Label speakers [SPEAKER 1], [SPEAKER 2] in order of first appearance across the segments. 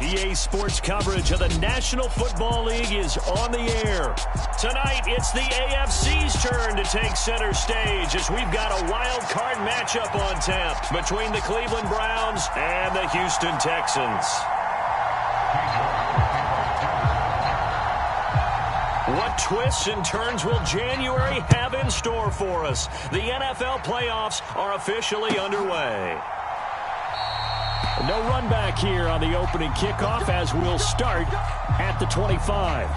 [SPEAKER 1] EA Sports coverage of the National Football League is on the air. Tonight, it's the AFC's turn to take center stage as we've got a wild card matchup on tap between the Cleveland Browns and the Houston Texans. What twists and turns will January have in store for us? The NFL playoffs are officially underway. No run back here on the opening kickoff as we'll start at the 25.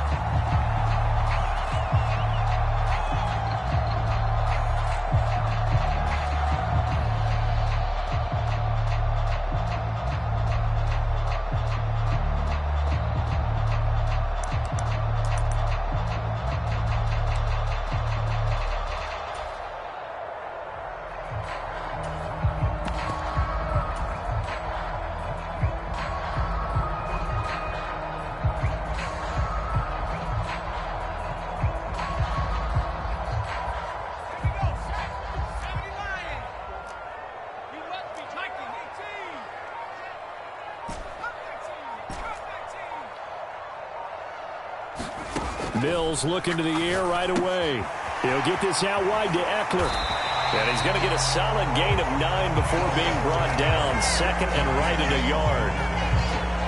[SPEAKER 1] Mills looking to the air right away. He'll get this out wide to Eckler. And he's going to get a solid gain of 9 before being brought down. Second and right at a yard.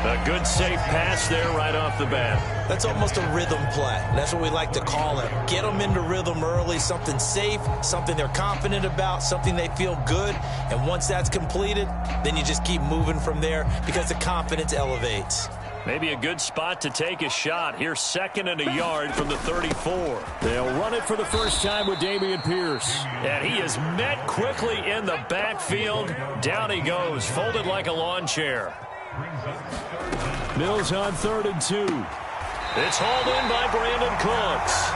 [SPEAKER 1] A good safe pass there right off the bat.
[SPEAKER 2] That's almost a rhythm play. That's what we like to call it. Get them into rhythm early, something safe, something they're confident about, something they feel good. And once that's completed, then you just keep moving from there because the confidence elevates.
[SPEAKER 1] Maybe a good spot to take a shot. Here's second and a yard from the 34. They'll run it for the first time with Dameon Pierce. And he is met quickly in the backfield. Down he goes, folded like a lawn chair. Mills on 3rd and 2. It's hauled in by Brandon Cooks.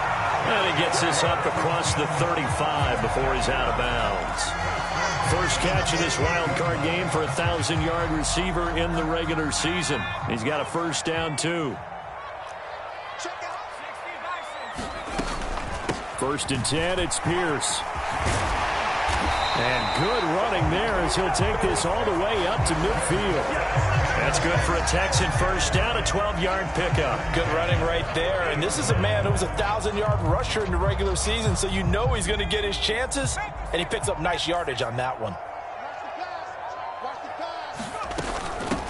[SPEAKER 1] And he gets this up across the 35 before he's out of bounds. First catch of this wild card game for a 1,000-yard receiver in the regular season. He's got a first down, too. First and 10, it's Pierce. And good running there as he'll take this all the way up to midfield. That's good for a Texan first down, a 12-yard pickup.
[SPEAKER 2] Good running right there. And this is a man who was a 1,000-yard rusher in the regular season, so you know he's going to get his chances. And he picks up nice yardage on that one.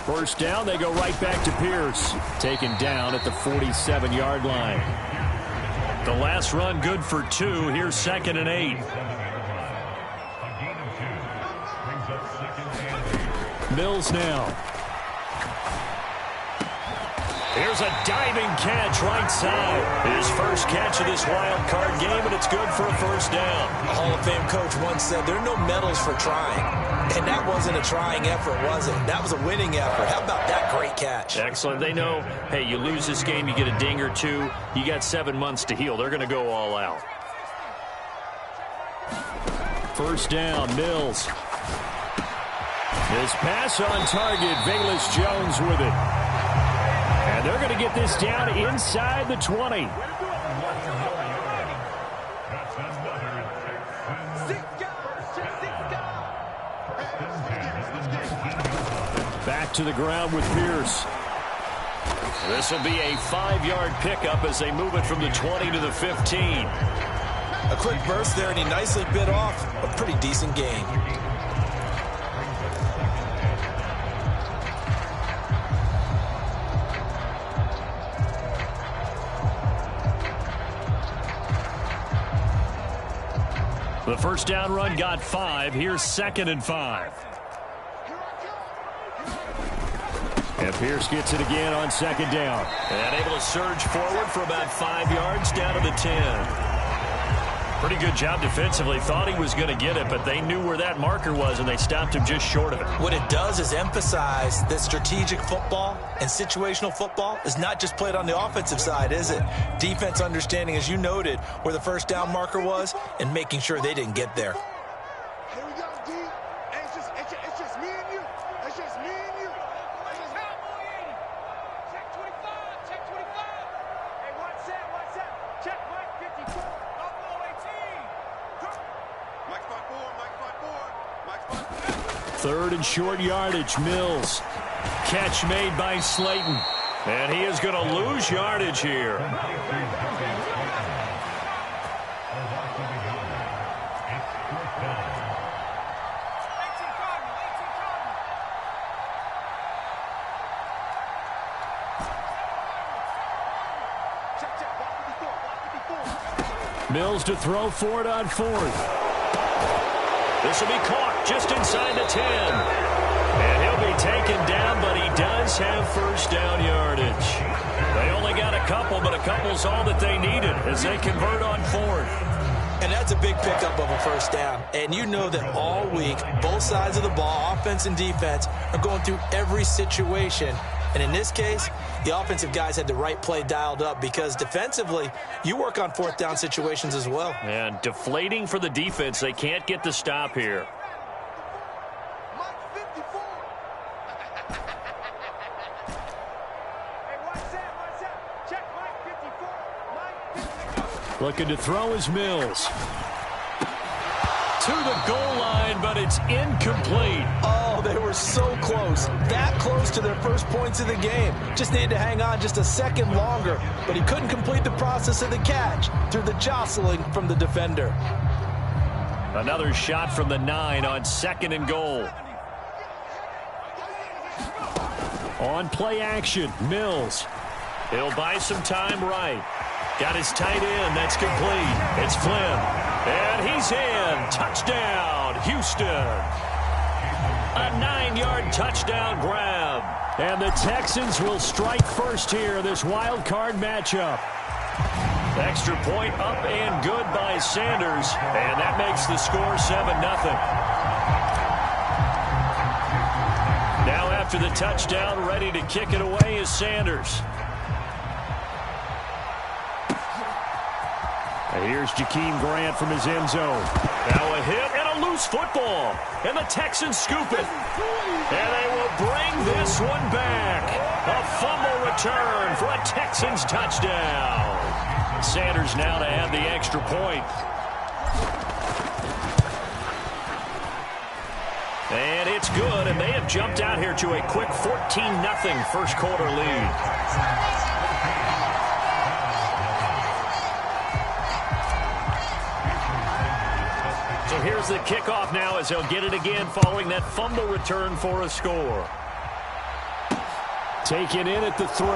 [SPEAKER 1] First down, they go right back to Pierce. Taken down at the 47-yard line. The last run good for 2. Here's 2nd and 8. Mills now. Here's a diving catch right side. His first catch of this wild card game, and it's good for a first down.
[SPEAKER 2] A Hall of Fame coach once said there are no medals for trying. And that wasn't a trying effort, was it? That was a winning effort. How about that great catch?
[SPEAKER 1] Excellent. They know, hey, you lose this game, you get a ding or two. You got 7 months to heal. They're going to go all out. First down, Mills. His pass on target, Velus Jones with it. And they're going to get this down inside the 20. Back to the ground with Pierce. This will be a 5-yard pickup as they move it from the 20 to the 15.
[SPEAKER 2] A quick burst there, and he nicely bit off a pretty decent gain.
[SPEAKER 1] The first down run got 5. Here's 2nd and 5. And Pierce gets it again on 2nd down. And able to surge forward for about 5 yards down to the 10. Pretty good job defensively. Thought he was going to get it, but they knew where that marker was, and they stopped him just short of it.
[SPEAKER 2] What it does is emphasize that strategic football and situational football is not just played on the offensive side, is it? Defense understanding, as you noted, where the first down marker was and making sure they didn't get there.
[SPEAKER 3] Here we go, D. It's just me and you. It's just me and you. Check 25. Check 25. Hey, what's that? Check Mike 54.
[SPEAKER 1] Third and short yardage, Mills. Catch made by Slayton. And he is going to lose yardage here. Mills to throw for it on 4th. This will be caught just inside the 10. And he'll be taken down, but he does have first down yardage. They only got a couple, but a couple's all that they needed as they convert on 4th.
[SPEAKER 2] And that's a big pickup of a first down. And you know that all week, both sides of the ball, offense and defense, are going through every situation. And in this case, the offensive guys had the right play dialed up because defensively, you work on 4th down situations as well.
[SPEAKER 1] And deflating for the defense. They can't get the stop here. Looking to throw is Mills. To the goal line, but it's incomplete.
[SPEAKER 2] Oh, they were so close. That close to their first points of the game. Just needed to hang on just a second longer, but he couldn't complete the process of the catch through the jostling from the defender.
[SPEAKER 1] Another shot from the 9 on 2nd and goal. On play action, Mills. He'll buy some time right. Got his tight end. That's complete. It's Flynn. And he's in. Touchdown, Houston. A 9-yard touchdown grab. And the Texans will strike first here in this wild card matchup. Extra point up and good by Sanders. And that makes the score 7-0. Now after the touchdown, ready to kick it away is Sanders. Here's Jakeem Grant from his end zone. Now a hit and a loose football. And the Texans scoop it. And they will bring this one back. A fumble return for a Texans touchdown. Sanders now to add the extra point. And it's good, and they have jumped out here to a quick 14-0 first quarter lead. So here's the kickoff now as they'll get it again following that fumble return for a score. Taken in at the 3.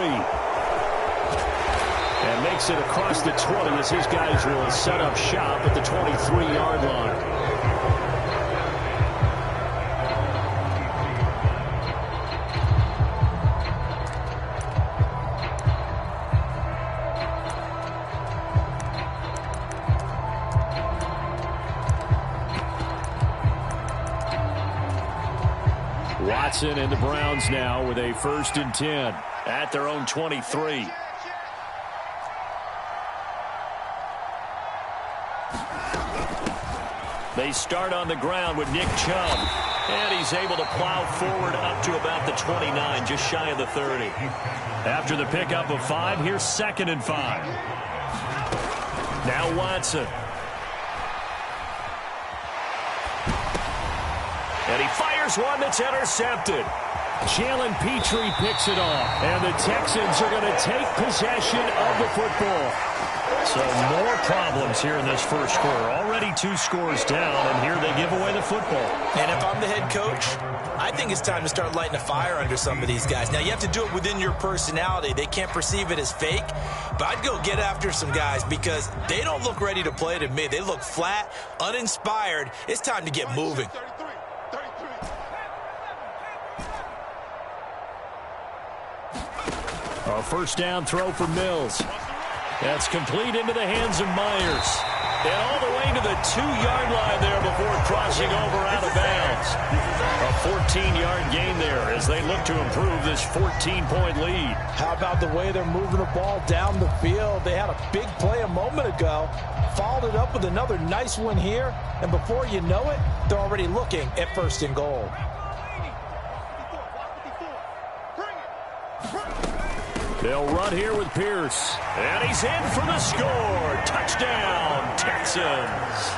[SPEAKER 1] And makes it across the 20 as his guys will set up shop at the 23-yard line. Watson and the Browns now with a 1st and 10 at their own 23. They start on the ground with Nick Chubb. And he's able to plow forward up to about the 29, just shy of the 30. After the pickup of 5, here's 2nd and 5. Now Watson. And he fires one that's intercepted. Jalen Petrie picks it off. And the Texans are going to take possession of the football. So more problems here in this first quarter. Already 2 scores down, and here they give away the football.
[SPEAKER 2] And if I'm the head coach, I think it's time to start lighting a fire under some of these guys. Now, you have to do it within your personality. They can't perceive it as fake. But I'd go get after some guys because they don't look ready to play to me. They look flat, uninspired. It's time to get moving.
[SPEAKER 1] A first down throw for Mills. That's complete into the hands of Myers. And all the way to the 2-yard line there before crossing over out of bounds. A 14-yard gain there as they look to improve this 14-point lead.
[SPEAKER 2] How about the way they're moving the ball down the field? They had a big play a moment ago. Followed it up with another nice one here. And before you know it, they're already looking at 1st and goal.
[SPEAKER 1] They'll run here with Pierce. And he's in for the score. Touchdown, Texans.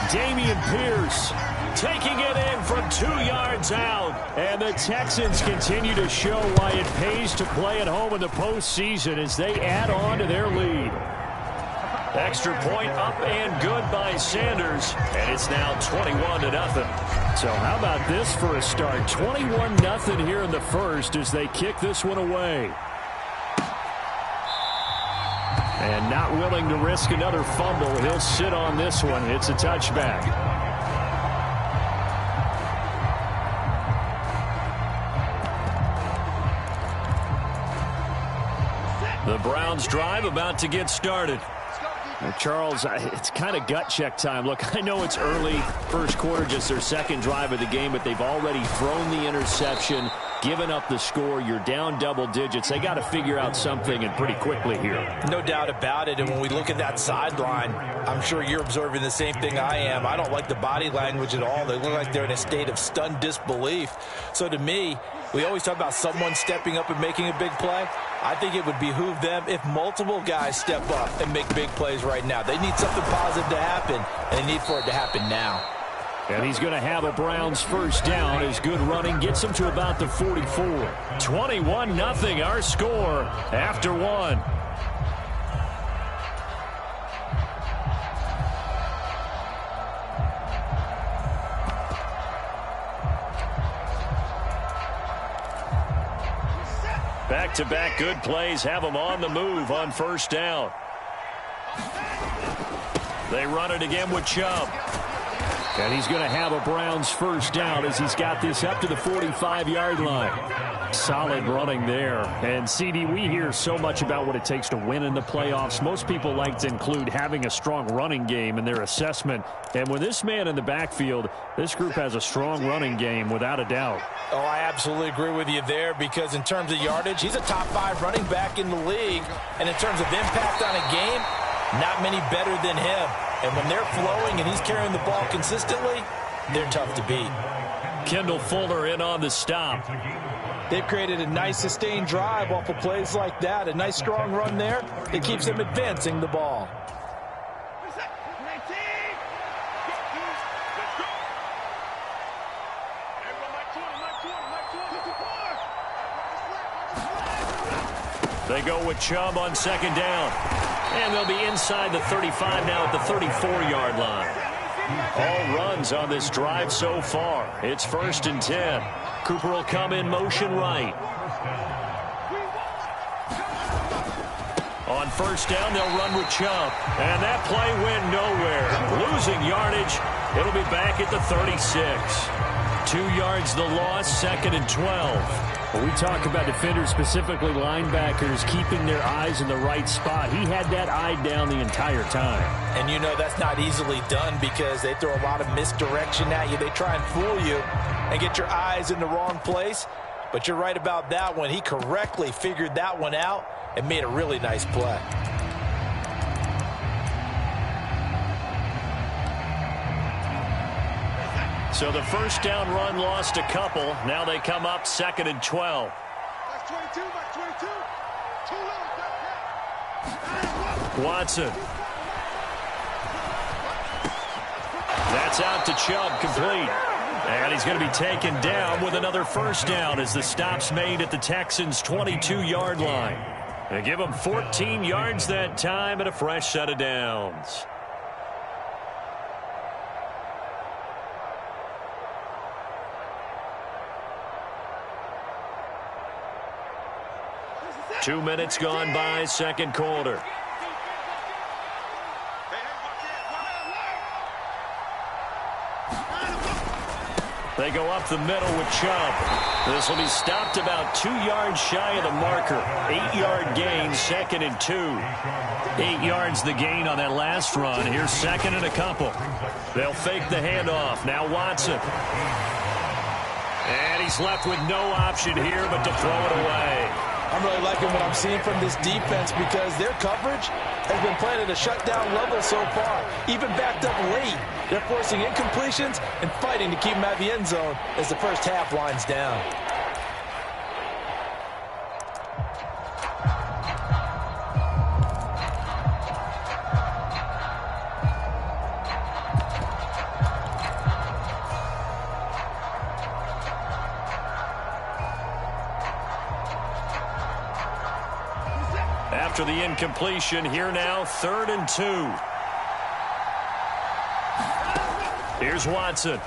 [SPEAKER 1] Dameon Pierce taking it in from 2 yards out. And the Texans continue to show why it pays to play at home in the postseason as they add on to their lead. Extra point up and good by Sanders, and it's now 21-0. So how about this for a start? 21-0 here in the first as they kick this one away. And not willing to risk another fumble. He'll sit on this one. It's a touchback. The Browns drive about to get started. Now, Charles, it's kind of gut check time. Look, I know it's early, first quarter, just their second drive of the game, but they've already thrown the interception, given up the score. You're down double digits. They got to figure out something, and pretty quickly here.
[SPEAKER 2] No doubt about it. And when we look at that sideline, I'm sure you're observing the same thing I am. I don't like the body language at all. They look like they're in a state of stunned disbelief. So to me, we always talk about someone stepping up and making a big play. I think it would behoove them if multiple guys step up and make big plays right now. They need something positive to happen, and they need for it to happen now.
[SPEAKER 1] And he's going to have a Browns first down as good running gets him to about the 44. 21-0 our score after one. Back-to-back good plays have them on the move on first down. They run it again with Chubb. And he's going to have a Browns first down as he's got this up to the 45-yard line. Solid running there. And, CD, we hear so much about what it takes to win in the playoffs. Most people like to include having a strong running game in their assessment. And with this man in the backfield, this group has a strong running game without a doubt.
[SPEAKER 2] Oh, I absolutely agree with you there because in terms of yardage, he's a top 5 running back in the league. And in terms of impact on a game, not many better than him. And when they're flowing and he's carrying the ball consistently, they're tough to beat.
[SPEAKER 1] Kendall Fuller in on the stop.
[SPEAKER 2] They've created a nice sustained drive off of plays like that. A nice strong run there that keeps them advancing the ball.
[SPEAKER 1] They go with Chubb on second down. And they'll be inside the 35 now at the 34-yard line. All runs on this drive so far. It's 1st and 10. Cooper will come in motion right. On first down, they'll run with Chubb. And that play went nowhere. Losing yardage. It'll be back at the 36. 2 yards the loss, 2nd and 12. When we talk about defenders, specifically linebackers, keeping their eyes in the right spot, he had that eye down the entire time.
[SPEAKER 2] And you know that's not easily done because they throw a lot of misdirection at you. They try and fool you and get your eyes in the wrong place. But you're right about that one. He correctly figured that one out and made a really nice play.
[SPEAKER 1] So the first down run lost a couple. Now they come up 2nd and 12. Watson. That's out to Chubb, complete. And he's going to be taken down with another first down as the stop's made at the Texans' 22-yard line. They give him 14 yards that time and a fresh set of downs. Two minutes gone by, second quarter. They go up the middle with Chubb. This will be stopped about 2 yards shy of the marker. 8-yard gain, 2nd and 2. 8 yards the gain on that last run. Here's 2nd and a couple. They'll fake the handoff. Now Watson. And he's left with no option here but to throw it away.
[SPEAKER 2] I'm really liking what I'm seeing from this defense because their coverage has been played at a shutdown level so far. Even backed up late, they're forcing incompletions and fighting to keep them out of the end zone as the first half winds down.
[SPEAKER 1] after the incompletion. Here now, 3rd and 2. Here's Watson.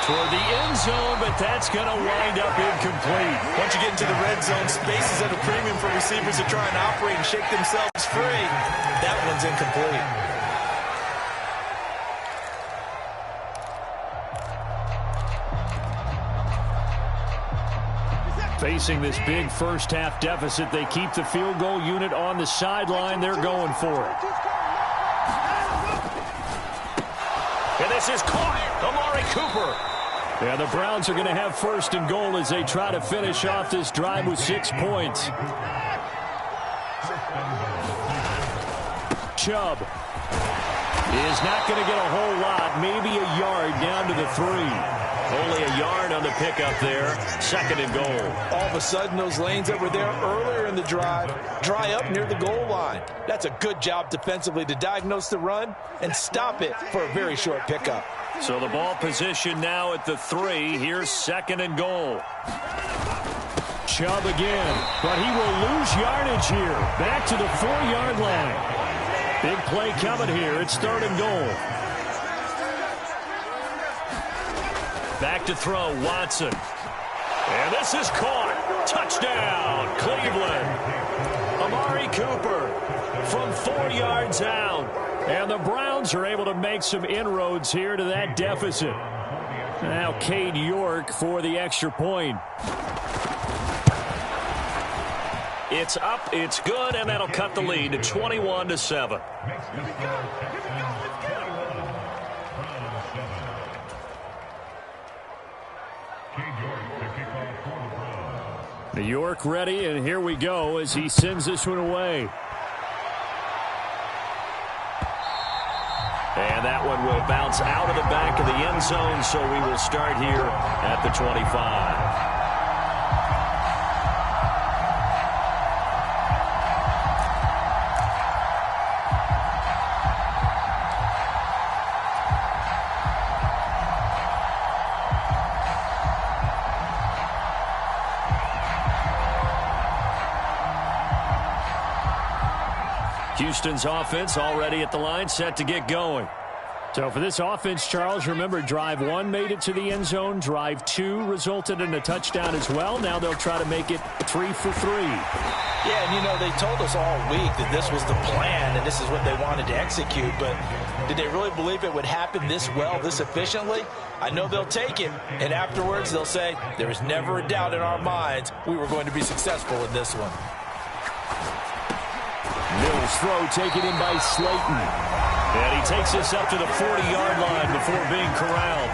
[SPEAKER 1] Toward the end zone, but that's going to wind up incomplete.
[SPEAKER 2] Once you get into the red zone, space is at a premium for receivers to try and operate and shake themselves free. That one's incomplete.
[SPEAKER 1] Facing this big first-half deficit, they keep the field goal unit on the sideline. They're going for it. And this is caught. Amari Cooper. Yeah, the Browns are going to have 1st and goal as they try to finish off this drive with 6 points. Chubb is not going to get a whole lot, maybe a yard down to the 3. Only a yard on the pickup there. 2nd and goal.
[SPEAKER 2] All of a sudden, those lanes that were there earlier in the drive dry up near the goal line. That's a good job defensively to diagnose the run and stop it for a very short pickup.
[SPEAKER 1] So the ball position now at the 3. Here's 2nd and goal. Chubb again, but he will lose yardage here. Back to the 4-yard line. Big play coming here. It's 3rd and goal. Back to throw, Watson. And this is caught. Touchdown, Cleveland. Amari Cooper from 4 yards out. And the Browns are able to make some inroads here to that deficit. Now Cade York for the extra point. It's up, it's good, and that'll cut the lead to 21-7. New York ready, and here we go as he sends this one away. And that one will bounce out of the back of the end zone, so we will start here at the 25. Houston's offense already at the line, set to get going. So for this offense, Charles, remember, drive 1 made it to the end zone. Drive 2 resulted in a touchdown as well. Now they'll try to make it 3 for 3.
[SPEAKER 2] Yeah, and you know, they told us all week that this was the plan and this is what they wanted to execute, but did they really believe it would happen this well, this efficiently? I know they'll take it, and afterwards they'll say, there was never a doubt in our minds we were going to be successful in this one.
[SPEAKER 1] Mills throw taken in by Slayton. And he takes this up to the 40-yard line before being corralled.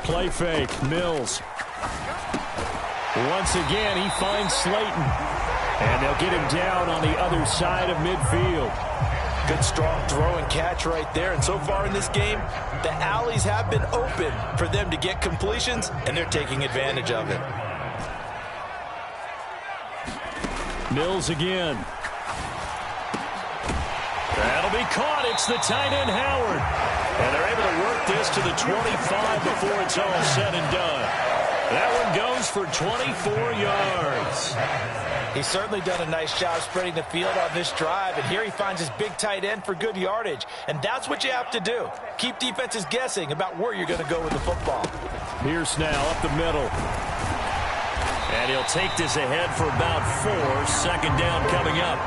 [SPEAKER 1] Play fake, Mills. Once again, he finds Slayton. And they'll get him down on the other side of midfield.
[SPEAKER 2] Good, strong throw and catch right there. And so far in this game, the alleys have been open for them to get completions, and they're taking advantage of it.
[SPEAKER 1] Mills again. That'll be caught. It's the tight end, Howard. And they're able to work this to the 25 before it's all said and done. That one goes for 24 yards.
[SPEAKER 2] He's certainly done a nice job spreading the field on this drive, and here he finds his big tight end for good yardage. And that's what you have to do. Keep defenses guessing about where you're going to go with the football.
[SPEAKER 1] Pierce now up the middle. And he'll take this ahead for about 4. 2nd down coming up.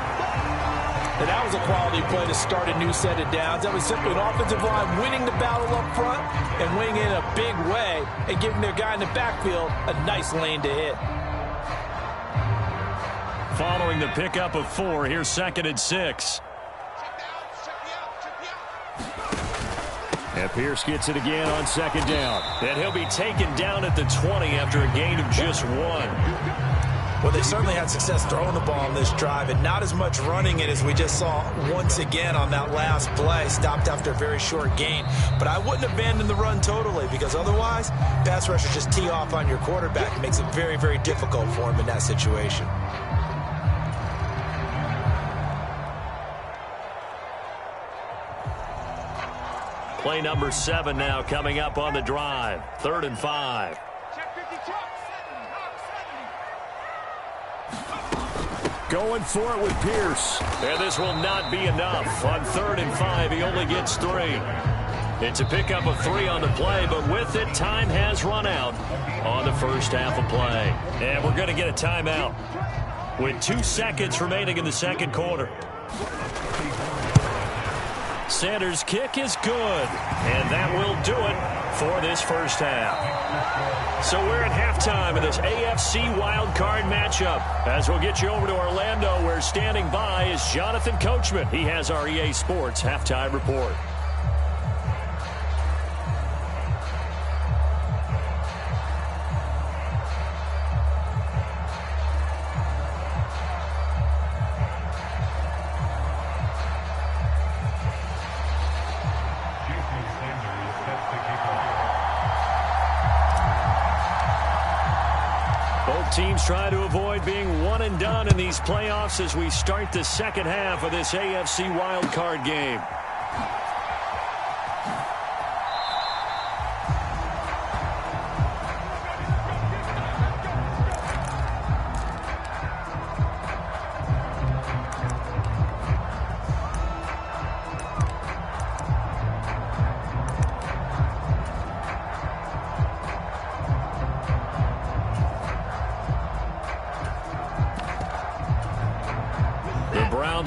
[SPEAKER 2] And that was a quality play to start a new set of downs. That was simply an offensive line winning the battle up front and winning in a big way and giving their guy in the backfield a nice lane to hit.
[SPEAKER 1] Following the pickup of 4, here's 2nd and 6. And Pierce gets it again on 2nd down. And he'll be taken down at the 20 after a gain of just 1.
[SPEAKER 2] Well, they certainly had success throwing the ball on this drive, and not as much running it as we just saw once again on that last play. Stopped after a very short gain. But I wouldn't abandon the run totally, because otherwise, pass rushers just tee off on your quarterback. It makes it very, very difficult for him in that situation.
[SPEAKER 1] Play number 7 now coming up on the drive. 3rd and 5. Going for it with Pierce. And this will not be enough. On 3rd and 5, he only gets 3. It's a pickup of 3 on the play, but with it, time has run out on the first half of play. And we're going to get a timeout with 2 seconds remaining in the second quarter. Sanders' kick is good, and that will do it for this first half. So we're at halftime of this AFC Wildcard matchup. As we'll get you over to Orlando, where standing by is Jonathan Coachman. He has our EA Sports halftime report. Teams try to avoid being one and done in these playoffs as we start the second half of this AFC wildcard game.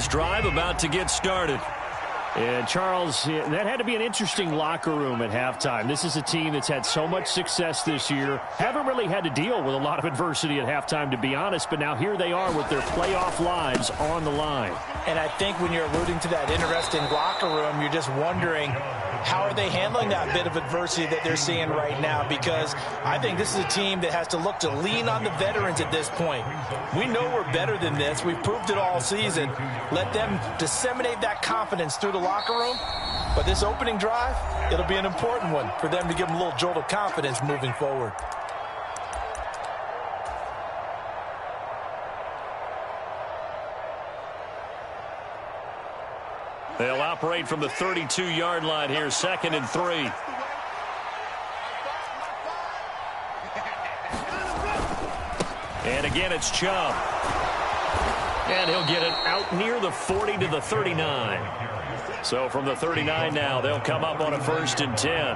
[SPEAKER 1] Drive about to get started. And Charles, that had to be an interesting locker room at halftime. This is a team that's had so much success this year. Haven't really had to deal with a lot of adversity at halftime, to be honest, but now here they are with their playoff lives on the line.
[SPEAKER 2] And I think when you're alluding to that interesting locker room, you're just wondering, how are they handling that bit of adversity that they're seeing right now? Because I think this is a team that has to look to lean on the veterans at this point. We know we're better than this. We've proved it all season. Let them disseminate that confidence through the locker room. But this opening drive, it'll be an important one for them to give them a little jolt of confidence moving forward.
[SPEAKER 1] They'll operate from the 32-yard line here, 2nd and 3. And again, it's Chubb. And he'll get it out near the 40 to the 39. So from the 39 now, they'll come up on a 1st and 10.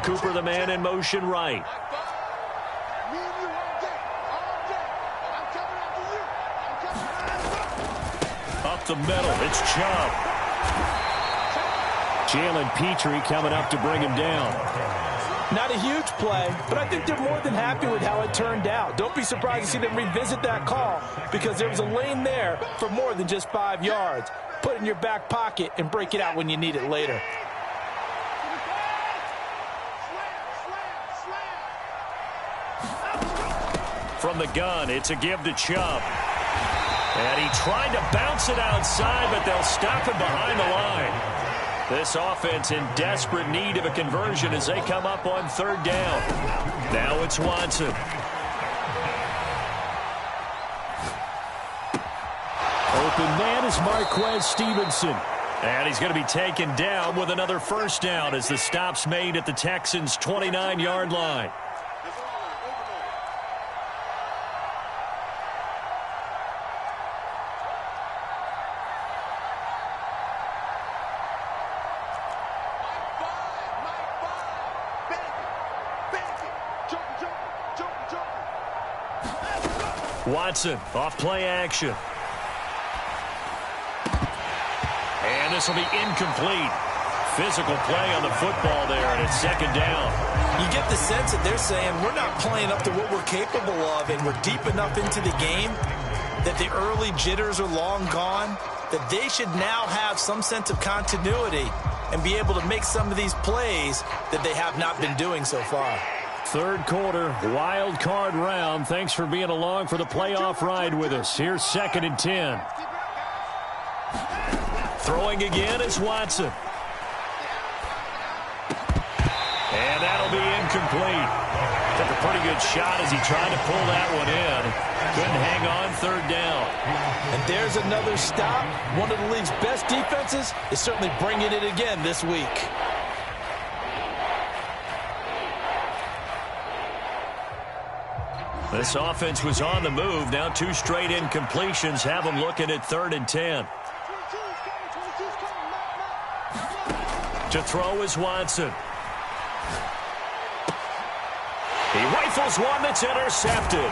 [SPEAKER 1] Cooper, the man in motion right. Up the middle, it's Chubb. Jalen Petrie coming up to bring him down.
[SPEAKER 2] Not a huge play, but I think they're more than happy with how it turned out. Don't be surprised to see them revisit that call, because there was a lane there for more than just 5 yards. Put it in your back pocket and break it out when you need it later.
[SPEAKER 1] From the gun, it's a give to Chubb. And he tried to bounce it outside, but they'll stop him behind the line. This offense in desperate need of a conversion as they come up on 3rd down. Now it's Watson. Open man is Marquez Stevenson. And he's going to be taken down with another 1st down as the stop's made at the Texans' 29-yard line. Watson off play action. And this will be incomplete. Physical play on the football there, and it's 2nd down.
[SPEAKER 2] You get the sense that they're saying we're not playing up to what we're capable of, and we're deep enough into the game that the early jitters are long gone, that they should now have some sense of continuity and be able to make some of these plays that they have not been doing so far.
[SPEAKER 1] Third quarter, wild card round. Thanks for being along for the playoff ride with us. Here's 2nd and 10. Throwing again is Watson. And that'll be incomplete. Took a pretty good shot as he tried to pull that one in. Couldn't hang on, 3rd down.
[SPEAKER 2] And there's another stop. One of the league's best defenses is certainly bringing it again this week.
[SPEAKER 1] This offense was on the move. Now 2 straight incompletions have them looking at 3rd and 10. To throw is Watson. He rifles one that's intercepted.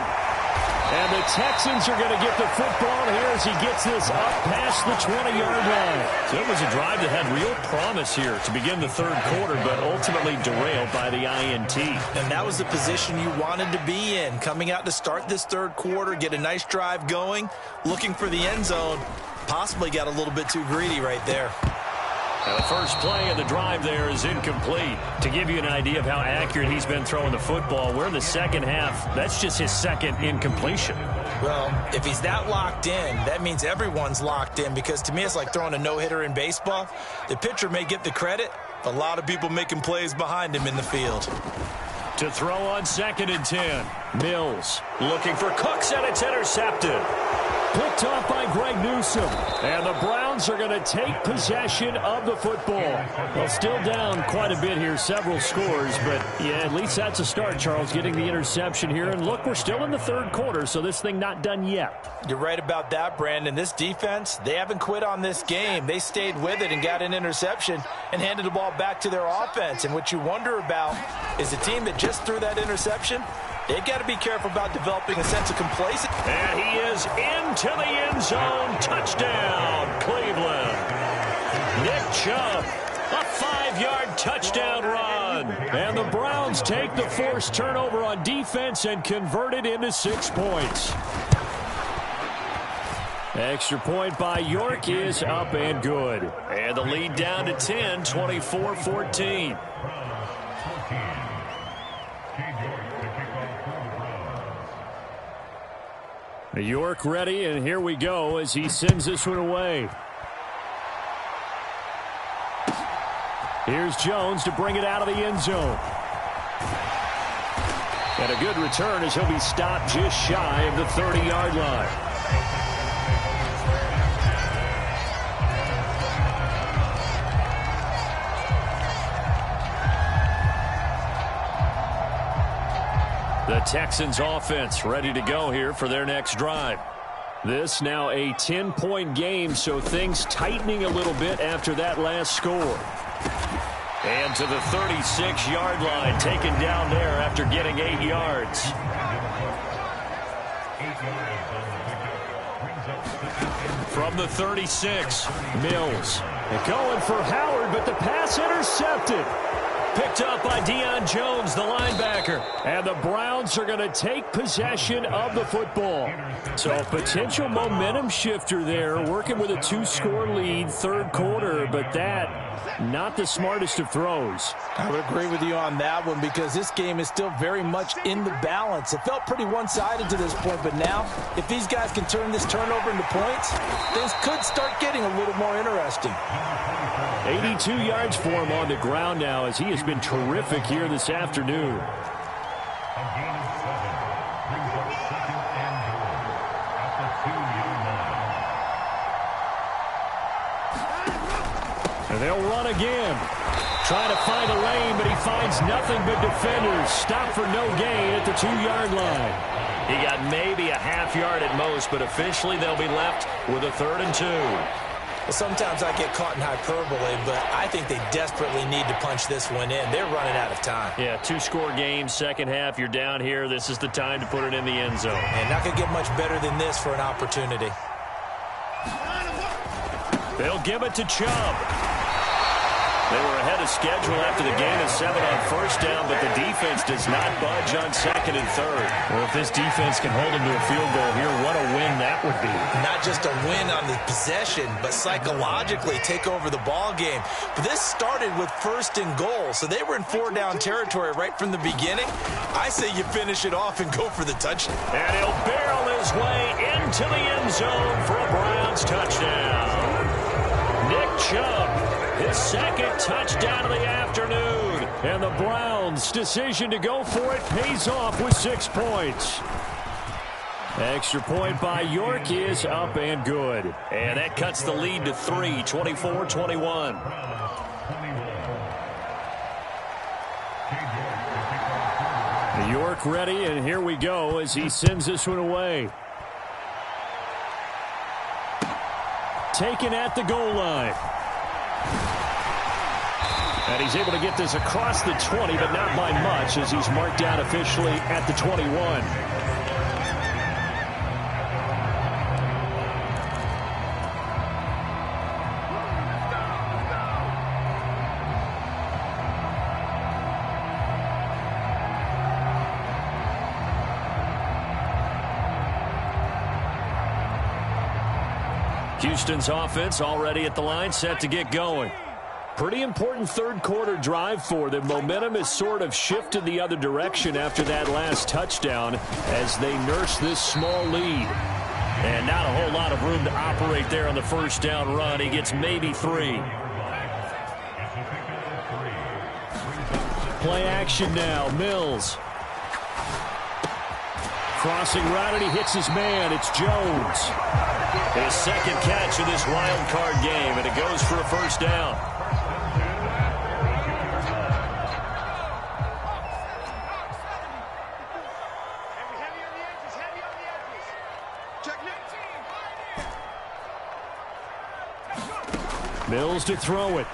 [SPEAKER 1] And the Texans are going to get the football here as he gets this up past the 20-yard line. So it was a drive that had real promise here to begin the 3rd quarter, but ultimately derailed by the INT.
[SPEAKER 2] And that was the position you wanted to be in. Coming out to start this 3rd quarter, get a nice drive going, looking for the end zone. Possibly got a little bit too greedy right there.
[SPEAKER 1] Now the first play of the drive there is incomplete. To give you an idea of how accurate he's been throwing the football, we're in the second half. That's just his 2nd incompletion.
[SPEAKER 2] Well, if he's that locked in, that means everyone's locked in, because to me it's like throwing a no-hitter in baseball. The pitcher may get the credit, but a lot of people making plays behind him in the field.
[SPEAKER 1] To throw on 2nd and 10. Mills looking for Cooks, and it's intercepted. Picked off by Greg Newsome. And the Browns are going to take possession of the football. Well, still down quite a bit here, several scores. But, yeah, at least that's a start, Charles, getting the interception here. And, look, we're still in the 3rd quarter, so this thing not done yet.
[SPEAKER 2] You're right about that, Brandon. This defense, they haven't quit on this game. They stayed with it and got an interception and handed the ball back to their offense. And what you wonder about is the team that just threw that interception, they've got to be careful about developing a sense of complacency.
[SPEAKER 1] And he is into the end zone. Touchdown, Cleveland. Nick Chubb, a 5-yard touchdown run. And the Browns take the forced turnover on defense and convert it into 6 points. Extra point by York is up and good. And the lead down to 10, 24-14. York ready, and here we go as he sends this one away. Here's Jones to bring it out of the end zone. And a good return as he'll be stopped just shy of the 30-yard line. The Texans offense ready to go here for their next drive. This now a 10-point game, so things tightening a little bit after that last score. And to the 36-yard line, taken down there after getting 8 yards. From the 36, Mills. Going for Howard, but the pass intercepted. Picked up by Deion Jones, the linebacker. And the Browns are going to take possession of the football. So a potential momentum shifter there, working with a 2-score lead, 3rd quarter, but that not the smartest of throws.
[SPEAKER 2] I would agree with you on that one, because this game is still very much in the balance. It felt pretty one-sided to this point, but now if these guys can turn this turnover into points, things could start getting a little more interesting.
[SPEAKER 1] 82 yards for him on the ground now, as he has been terrific here this afternoon. And they'll run again. Trying to find a lane, but he finds nothing but defenders. Stop for no gain at the 2-yard line. He got maybe a half yard at most, but officially they'll be left with a 3rd and 2.
[SPEAKER 2] Well, sometimes I get caught in hyperbole, but I think they desperately need to punch this one in. They're running out of time.
[SPEAKER 1] Yeah, 2-score game, second half. You're down here. This is the time to put it in the end zone.
[SPEAKER 2] And not going to get much better than this for an opportunity.
[SPEAKER 1] They'll give it to Chubb. They were ahead of schedule after the gain of 7 on first down, but the defense does not budge on second and third.
[SPEAKER 4] Well, if this defense can hold them to a field goal here, what a win that would be.
[SPEAKER 2] Not just a win on the possession, but psychologically take over the ball game. But this started with first and goal, so they were in 4-down territory right from the beginning. I say you finish it off and go for the touchdown.
[SPEAKER 1] And he'll barrel his way into the end zone for a Browns touchdown. Nick Chubb, his second touchdown of the afternoon. And the Browns' decision to go for it pays off with 6 points. Extra point by York is up and good. And that cuts the lead to 3, 24-21. York ready, and here we go as he sends this one away. Taken at the goal line. And he's able to get this across the 20, but not by much, as he's marked down officially at the 21. Houston's offense already at the line, set to get going. Pretty important third quarter drive for them. Momentum has sort of shifted the other direction after that last touchdown as they nurse this small lead. And not a whole lot of room to operate there on the first down run. He gets maybe 3. Play action now. Mills. Crossing right, and he hits his man. It's Jones. His second catch of this wild card game, and it goes for a first down. Mills to throw it.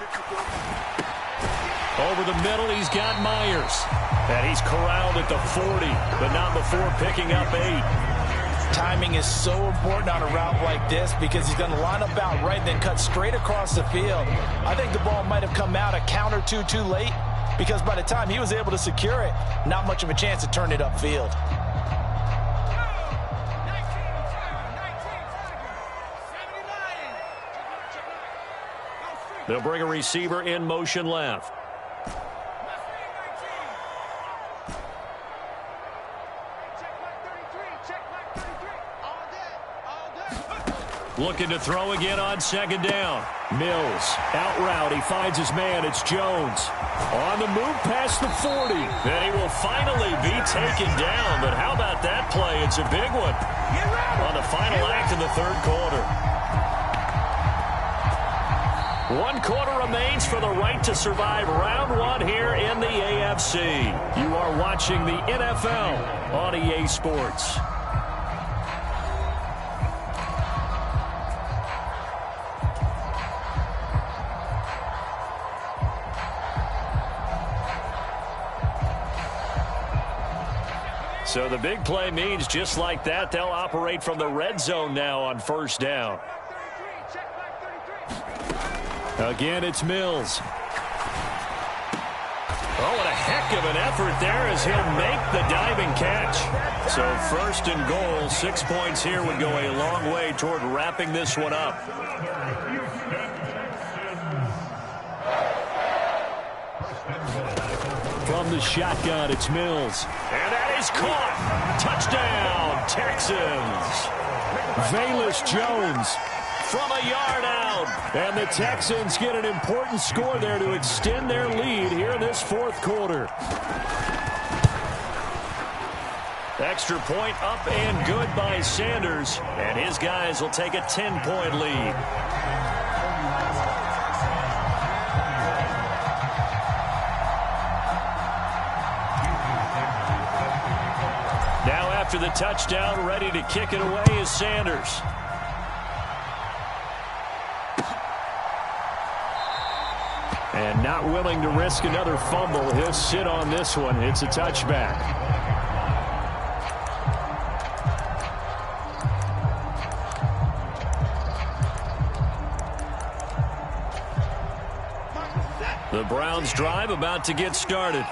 [SPEAKER 1] Over the middle, he's got Myers. And he's corraled at the 40, but not before picking up 8.
[SPEAKER 2] Timing is so important on a route like this because he's going to line up out right and then cut straight across the field. I think the ball might have come out a count or two too late because by the time he was able to secure it, not much of a chance to turn it upfield.
[SPEAKER 1] They'll bring a receiver in motion left. Looking to throw again on second down. Mills, out route. He finds his man. It's Jones. On the move past the 40. And he will finally be taken down. But how about that play? It's a big one on the final act of the third quarter. 1 quarter remains for the right to survive round 1 here in the AFC. You are watching the NFL on EA Sports. So the big play means just like that, they'll operate from the red zone now on first down. Again, it's Mills. Oh, what a heck of an effort there as he'll make the diving catch. So first and goal, 6 points here would go a long way toward wrapping this one up. From the shotgun, it's Mills. And that is caught. Touchdown, Texans. Velus Jones from a yard out. And the Texans get an important score there to extend their lead here in this fourth quarter. Extra point up and good by Sanders. And his guys will take a 10-point lead. Now after the touchdown, ready to kick it away is Sanders. And not willing to risk another fumble. He'll sit on this one. It's a touchback. The Browns drive about to get started.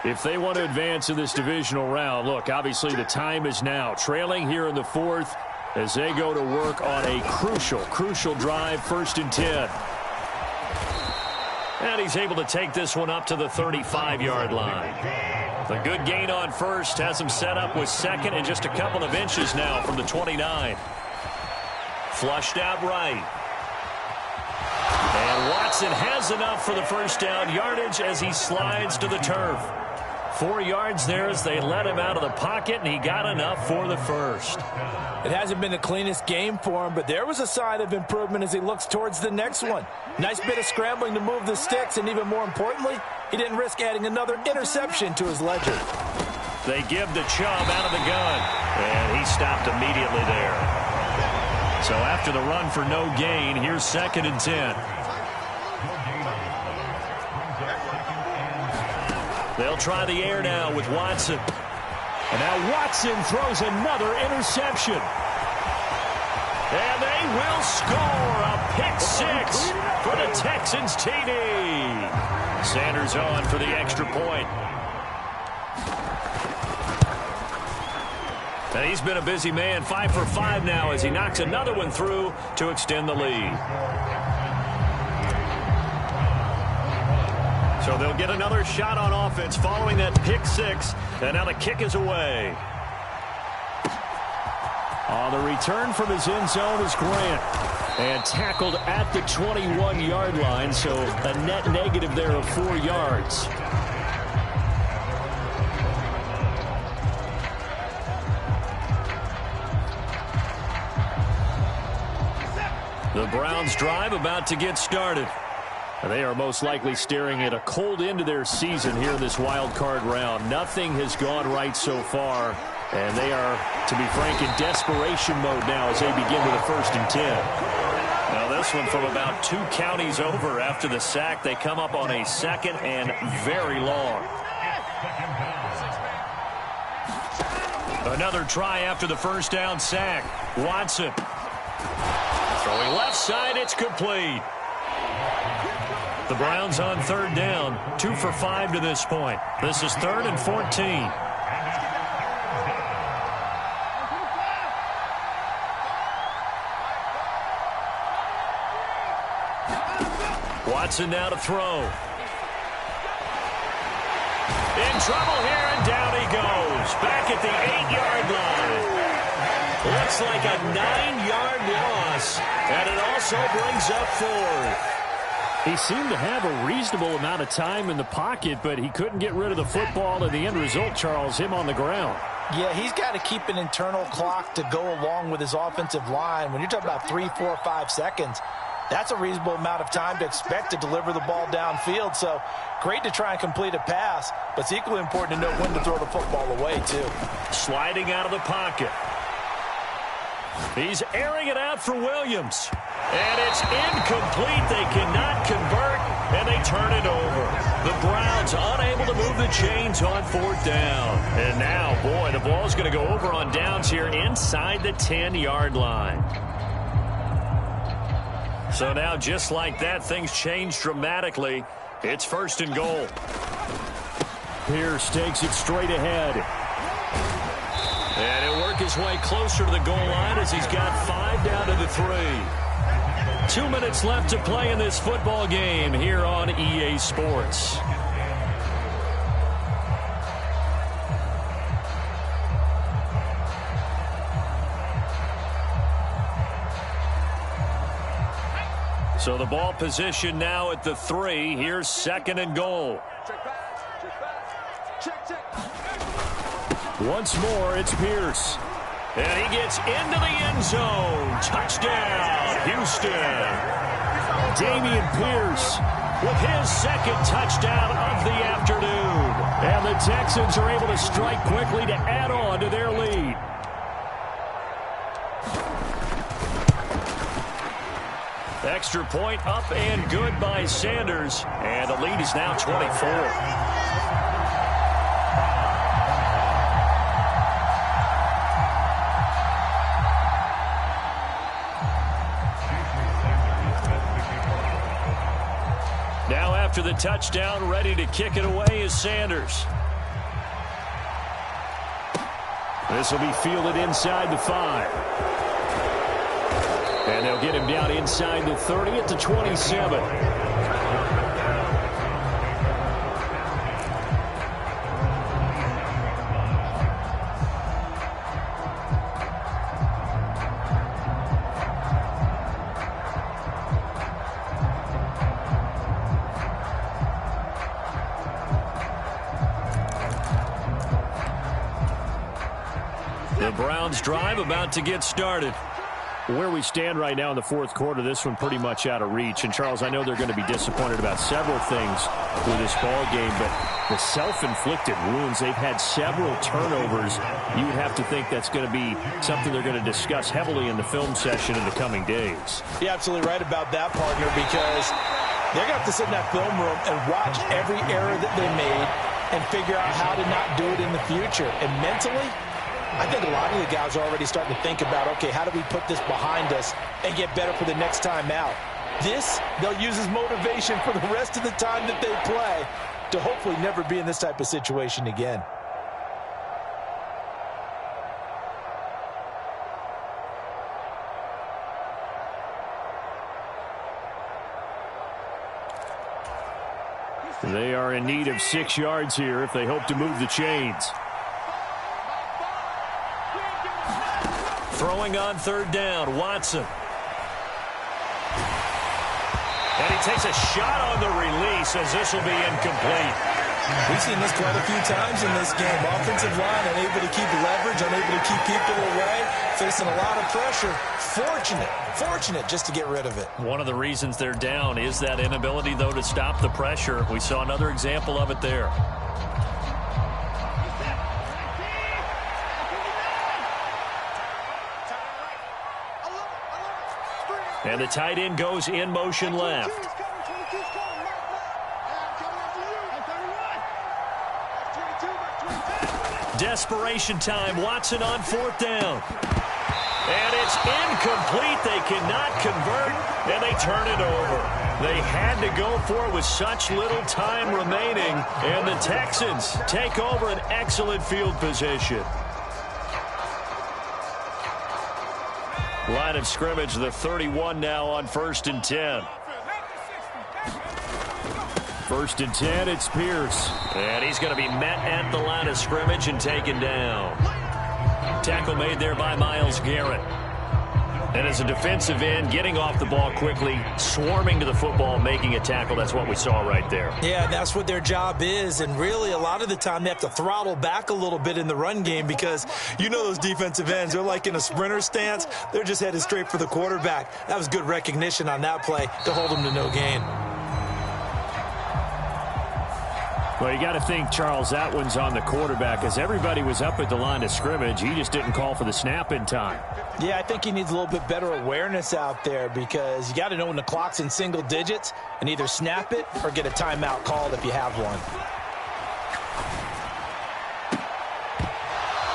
[SPEAKER 1] If they want to advance in this divisional round, look, obviously the time is now. Trailing here in the fourth as they go to work on a crucial drive, 1st and 10. And he's able to take this one up to the 35-yard line. The good gain on first has him set up with second and just a couple of inches now from the 29. Flushed out right. And Watson has enough for the first down yardage as he slides to the turf. 4 yards there as they let him out of the pocket, and he got enough for the first.
[SPEAKER 2] It hasn't been the cleanest game for him, but there was a sign of improvement as he looks towards the next one. Nice bit of scrambling to move the sticks, and even more importantly, he didn't risk adding another interception to his ledger.
[SPEAKER 1] They give the Chubb out of the gun, and he stopped immediately there. So after the run for no gain, here's 2nd and 10. They'll try the air now with Watson. And now Watson throws another interception. And they will score a pick 6 for the Texans TD. Sanders on for the extra point. And he's been a busy man, 5 for 5 now as he knocks another one through to extend the lead. So they'll get another shot on offense following that pick 6. And now the kick is away. On the return from his end zone is Grant. And tackled at the 21-yard line, so a net negative there of 4 yards. The Browns drive about to get started. They are most likely staring at a cold end to their season here in this wild card round. Nothing has gone right so far, and they are, to be frank, in desperation mode now as they begin with a 1st and 10. Now this one from about 2 counties over after the sack. They come up on a 2nd and very long. Another try after the first down sack. Watson. Throwing left side, it's complete. The Browns on 3rd down, 2 for 5 to this point. This is 3rd and 14. Watson now to throw. In trouble here, and down he goes. Back at the 8-yard line. Looks like a 9-yard loss, and it also brings up 4th. He seemed to have a reasonable amount of time in the pocket, but he couldn't get rid of the football, and the end result, Charles, him on the ground.
[SPEAKER 2] Yeah, he's got to keep an internal clock to go along with his offensive line. When you're talking about 3, 4, 5 seconds, that's a reasonable amount of time to expect to deliver the ball downfield. So great to try and complete a pass, but it's equally important to know when to throw the football away, too.
[SPEAKER 1] Sliding out of the pocket. He's airing it out for Williams. And it's incomplete. They cannot convert, and they turn it over. The Browns unable to move the chains on 4th down. And now, boy, the ball's going to go over on downs here inside the 10-yard line. So now, just like that, things change dramatically. It's 1st and goal. Pierce takes it straight ahead. And he'll work his way closer to the goal line as he's got 5 down to the 3. 2 minutes left to play in this football game here on EA Sports. So the ball position now at the 3. Here's 2nd and goal. Once more, it's Pierce. And he gets into the end zone. Touchdown, Houston. Dameon Pierce with his 2nd touchdown of the afternoon. And the Texans are able to strike quickly to add on to their lead. Extra point up and good by Sanders. And the lead is now 24. after the touchdown. Ready to kick it away is Sanders. This will be fielded inside the 5. And they'll get him down inside the 30 at the 27. The Browns drive about to get started. Where we stand right now in the fourth quarter, this one pretty much out of reach. And, Charles, I know they're going to be disappointed about several things with this ball game, but the self-inflicted wounds, they've had several turnovers. You would have to think that's going to be something they're going to discuss heavily in the film session in the coming days.
[SPEAKER 2] You're absolutely right about that, partner, because they're going to have to sit in that film room and watch every error that they made and figure out how to not do it in the future. And mentally, I think a lot of the guys are already starting to think about, okay, how do we put this behind us and get better for the next time out? This, they'll use as motivation for the rest of the time that they play to hopefully never be in this type of situation again.
[SPEAKER 1] They are in need of 6 yards here if they hope to move the chains. Throwing on third down, Watson. And he takes a shot on the release as this will be incomplete.
[SPEAKER 2] We've seen this quite a few times in this game. Offensive line unable to keep leverage, unable to keep people away, facing a lot of pressure. Fortunate just to get rid of it.
[SPEAKER 1] One of the reasons they're down is that inability, though, to stop the pressure. We saw another example of it there. And the tight end goes in motion left. Desperation time. Watson on fourth down. And it's incomplete. They cannot convert, and they turn it over. They had to go for it with such little time remaining, and the Texans take over an excellent field position. Line of scrimmage, the 31 now on 1st and 10. 1st and 10, it's Pierce. And he's going to be met at the line of scrimmage and taken down. Tackle made there by Myles Garrett. And as a defensive end, getting off the ball quickly, swarming to the football, making a tackle. That's what we saw right there.
[SPEAKER 2] Yeah, that's what their job is. And really, a lot of the time, they have to throttle back a little bit in the run game because you know those defensive ends, they're like in a sprinter stance. They're just headed straight for the quarterback. That was good recognition on that play to hold them to no gain.
[SPEAKER 1] Well, you got to think, Charles, that one's on the quarterback as everybody was up at the line of scrimmage. He just didn't call for the snap in time.
[SPEAKER 2] Yeah, I think he needs a little bit better awareness out there because you got to know when the clock's in single digits and either snap it or get a timeout called if you have one.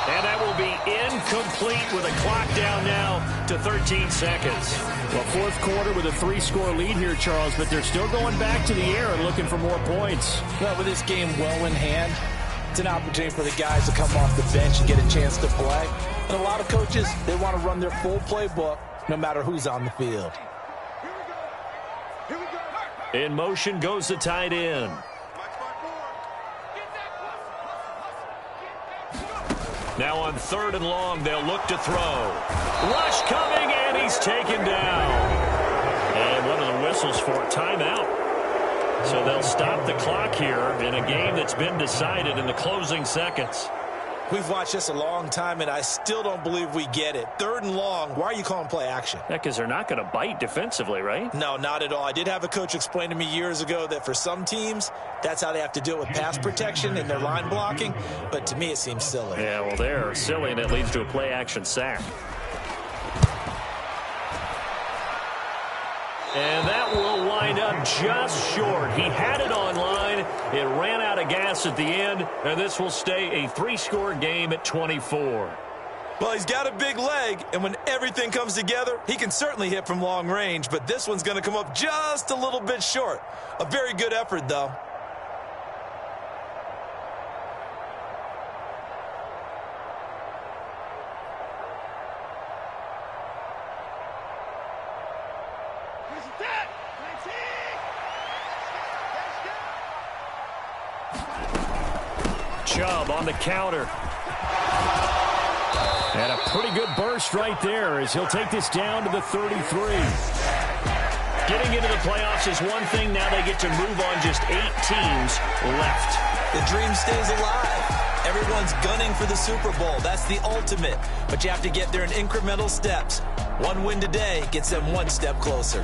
[SPEAKER 1] And that will be incomplete with a clock down now to 13 seconds. Well, fourth quarter with a 3-score lead here, Charles, but they're still going back to the air and looking for more points.
[SPEAKER 2] Well, with this game well in hand, it's an opportunity for the guys to come off the bench and get a chance to play. And a lot of coaches, they want to run their full playbook no matter who's on the field.
[SPEAKER 1] In motion goes the tight end. Now on 3rd and long, they'll look to throw. Rush coming, and he's taken down. And one of the whistles for a timeout. So they'll stop the clock here in a game that's been decided in the closing seconds.
[SPEAKER 2] We've watched this a long time, and I still don't believe we get it. 3rd and long, why are you calling play action?
[SPEAKER 1] Yeah, because they're not going to bite defensively, right?
[SPEAKER 2] No, not at all. I did have a coach explain to me years ago that for some teams, that's how they have to deal with pass protection and their line blocking. But to me, it seems silly.
[SPEAKER 1] Yeah, well, they're silly, and it leads to a play-action sack. And that will wind up just short. He had it on line. It ran out of gas at the end, and this will stay a 3-score game at 24.
[SPEAKER 2] Well, he's got a big leg, and when everything comes together, he can certainly hit from long range, but this one's going to come up just a little bit short. A very good effort, though.
[SPEAKER 1] Chubb on the counter. And a pretty good burst right there as he'll take this down to the 33. Getting into the playoffs is one thing. Now they get to move on just 8 teams left.
[SPEAKER 2] The dream stays alive. Everyone's gunning for the Super Bowl. That's the ultimate. But you have to get there in incremental steps. One win today gets them one step closer.